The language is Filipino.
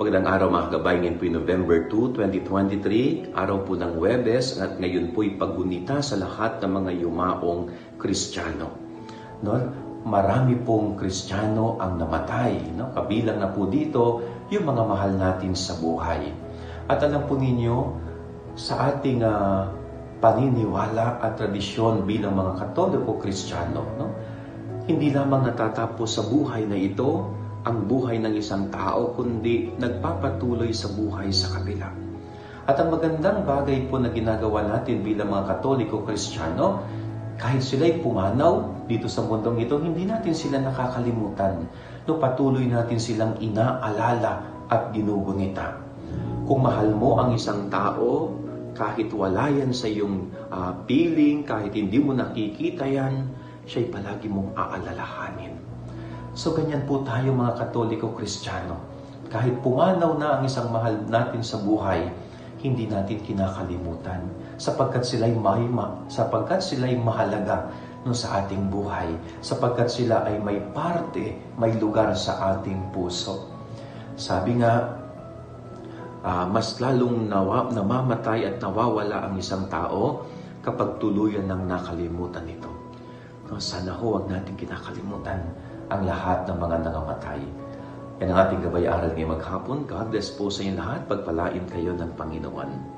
Magandang araw mga gabay, ngayon po'y November 2, 2023, araw po ng Huwebes at ngayon po'y paggunita sa lahat ng mga yumaong Kristiyano. No? Marami pong Kristiyano ang namatay, no? Kabilang na po dito yung mga mahal natin sa buhay. At alam po ninyo, sa ating paniniwala at tradisyon bilang mga Katoliko Kristiyano, no? Hindi lamang natatapos sa buhay na ito ang buhay ng isang tao, kundi nagpapatuloy sa buhay sa kabila. At ang magandang bagay po na ginagawa natin bilang mga Katoliko Kristiyano, kahit sila'y pumanaw dito sa mundong ito, hindi natin sila nakakalimutan. No, patuloy natin silang inaalala at ginugunita. Kung mahal mo ang isang tao, kahit wala yan sa iyong piling, kahit hindi mo nakikita yan, siya'y palagi mong aalalahanin. So ganyan po tayo mga Katoliko Kristiyano. Kahit pumanaw na ang isang mahal natin sa buhay, hindi natin kinakalimutan sapagkat sila'y mahalaga sa ating buhay, sapagkat sila ay may parte, may lugar sa ating puso. Sabi nga, mas lalong namamatay at nawawala ang isang tao kapag tuluyan ng nakalimutan ito. Sana huwag natin kinakalimutan ang lahat ng mga nangamatay. Yan ang ating gabay-aral ngayong maghapon. God bless po sa inyo lahat. Pagpalain kayo ng Panginoon.